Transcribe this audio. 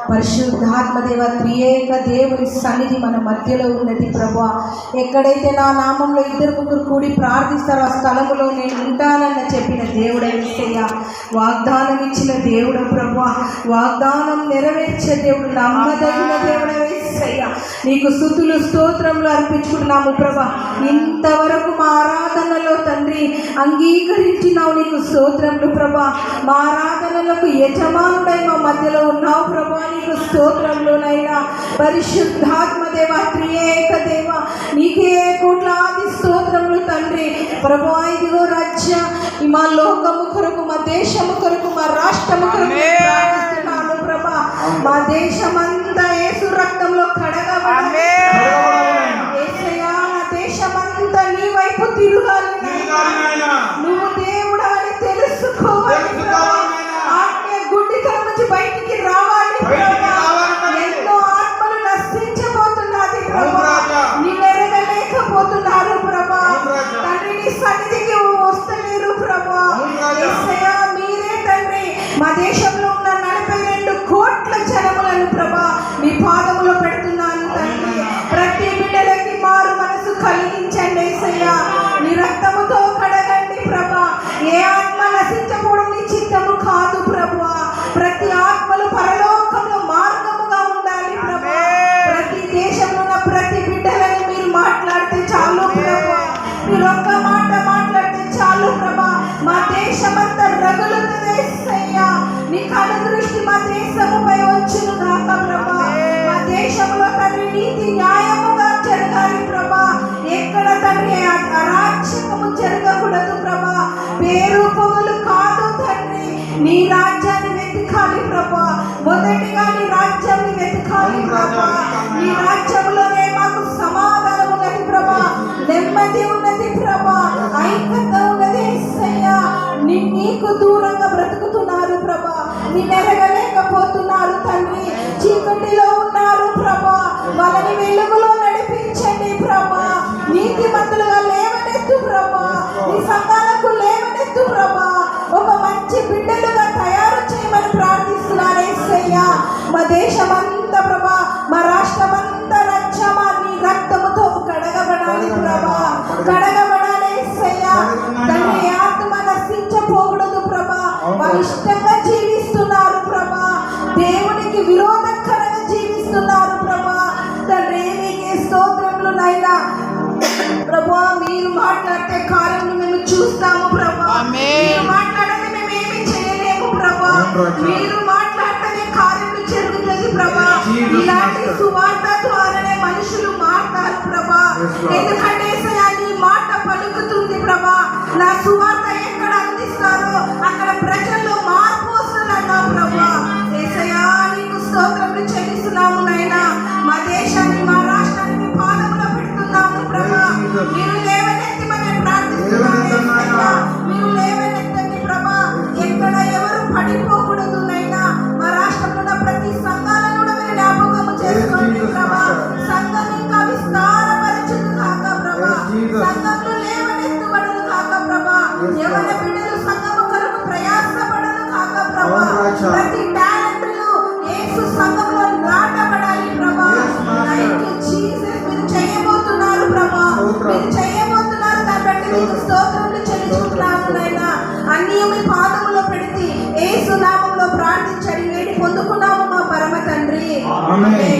పరిశుద్ధాత్మదేవ త్రియేక దేవుని సన్నిధి మన మధ్యలో ఉన్నది ప్రభువా. ఎక్కడైతే నా నామంలో 2-3 కూడి ప్రార్థిస్తారో ఆ స్థలములో నేను ఉంటానని చెప్పిన దేవుడే యేసయ్యా. వాగ్దానం ఇచ్చిన దేవుడు ప్రభువా, వాగ్దానం నెరవేర్చే దేవుడు, నమ్మదగిన దేవుడే యేసయ్యా. నీకు స్తుతులు స్తోత్రములు అర్పించుకుంటున్నాము ప్రభా. ఇంతవరకు మా ఆరాధనలో తండ్రి అంగీకరించినావు, నీకు స్తోత్రములు ప్రభా. మా ఆరాధనలకు యజమానుడై మా మధ్యలో ఉన్నావు ప్రభా, నీకు స్తోత్రములోనైనా. పరిశుద్ధాత్మదేవ త్రియేక దేవ నీకే కోట్లాది స్తోత్రములు తండ్రి ప్రభువా. ఇదిగో రాజ్య మా లోకము కొరకు, మా దేశము కొరకు, మా రాష్ట్రము కొరకు ప్రార్థిస్తున్నాను ప్రభా. మా దేశమంతా యేసు రక్తంలో కడగబడాలి యేసయ్యా. నా దేశమంతా నీ వైపు తిరగాలి, నువ్వు దేవుడు అని తెలుసుకోవాలి ప్రభా. ఆత్మీయ గుడ్డితనం నుంచి బయటికి రావాలి ప్రభా. ఎన్నో ఆత్మలు నశించబోతున్నది ప్రభా, నీవెరగలేకపోతున్నారు ప్రభా. తండ్రి నీ సన్నిధికి వస్తలేరు ప్రభా. యేసయ్యా మీరే తండ్రి మా దేశంలో ఉన్న 42 కోట్ల జనములను ప్రభా మీ పాదములో పెడుతున్నాను తండ్రి. ప్రతి బిడ్డలకి మారు మనసు కలిగించండి యేసయ్యా. నీ రక్తముతో కడగండి ప్రభా. ఏ ఆత్మ నశించకూడదు నీ చిత్తము కాదు ప్రభా. ప్రతి ఆత్మలు పరలోకంలో మార్గముగా ఉండాలి ప్రభా. ప్రతి దేశంలో ఉన్న ప్రతి బిడ్డలని మీరు మాట్లాడితే చాలు ప్రభా. మీరు ఒక్క మాట మాట్లాడితే చాలు ప్రభా. మా దేశమంతా రగులుతుంది యేసయ్యా. నీ కను దృష్టి మా దేశముపై వచ్చును గాక ప్రభా. మా దేశంలో తండ్రి నీతి న్యాయముగా జరగాలి ప్రభా. ఎక్కడ తండ్రి అరాచకము జరగకూడదు ప్రభా. పేరు పొగలు కాదు తండ్రి, నీ రాజ్యాన్ని వెతకాలి ప్రభా. మొదటిగా నీ రాజ్యాన్ని వెతకాలి ప్రభా. నీ రాజ్యంలోనే మాకు సమాధానం ఉన్నది ప్రభా, నెమ్మది ఉన్నది ప్రభా, ఐక్యత ఉన్నది యేసయ్యా. నీకు దూరంగా బ్రతుకుతున్నారు ప్రభా, నిన్నెరగలేకపోతున్నారు తండ్రి. చీకటిలో ఉన్నారు ప్రభా, వాళ్ళని వెలుగులో నడిపించండి ప్రభా. నీతిమంతులుగా లేవనెత్తు ప్రభా. నీ సంఘాలకు లేవనెత్తు ప్రభా. ఒక మంచి బిడ్డలుగా తయారు చేయమని ప్రార్థిస్తున్నాను యేసయ్యా. మా దేశమంతా ప్రభా, మా రాష్ట్రమంతా రాజ్యమా నీ రక్తముతో కడగబడాలి ప్రభా, కడగబడాలి యేసయ్యా. తండ్రి ఆత్మ నశించకూడదు ప్రభా. వాళ్ళు ఇష్టంగా జీవిస్తున్నారు ప్రభా, దేవునికి విరోధకరంగా జీవిస్తున్నారు ప్రభా. తండ్రి నీకే స్తోత్రములు నైనా ప్రభా. మీరు మాట్లాడితే కార్యములు మేము చూస్తాము ప్రభా. మీరు మాట్లాడితే మేము ఏమి చేయలేము ప్రభా. మీరు మాట్లాడితేనే కార్యములు జరుగుతుంది ప్రభా. ఇలాంటి సువార్త ద్వారానే మనుషులు మాట్లాడారు ప్రభా. ఎందుకంటే నీ మాట పలుకుతుంది ప్రభా. నా సువార్త ఎక్కడ అందిస్తారో అక్కడ ప్రజల్లో మార్పు వస్తుందన్నావు ప్రభా. యేసయ్యా నీకు స్తోత్రములు చెల్లిస్తున్నాము నైనా. మా దేశాన్ని మా రాష్ట్రాన్ని పాదములో పెడుతున్నాము ప్రభా. మీరు లేవనెత్తి మనం ప్రార్థిస్తున్నాము యేసయ్యా. మీరు లేవనెత్తండి ప్రభా. ఎక్కడ ఎవరు పడిపోకూడదు నైనా. మా రాష్ట్రంలో ఉన్న ప్రతి సంఘాలను కూడా మీరు జ్ఞాపకం చేసుకోండి ప్రభా. సంఘం ఇంకా విస్తారపరచును కాక ప్రభా. సంఘంలో లేవనెత్తుబడును కాక ప్రభా. యవన బిడ్డలు సంఘము కొరకు ప్రయాసపడను కాక ప్రభా. ప్రతి టాలెంట్లు యేసు సంఘంలో నాటబడాలి ప్రభా. Thank you Jesus. మీరు చేయబోతున్నారు ప్రభా, మీరు చేయబోతున్నారు. కాబట్టి మీకు స్తోత్రములు చెల్లించుకుంటున్నాను నైనా. అన్నీ మీ పాదములో పెడితే యేసు నామములో ప్రార్థించడి వేడి పొందుకున్నాము మా పరమ తండ్రి. ఆమేన్.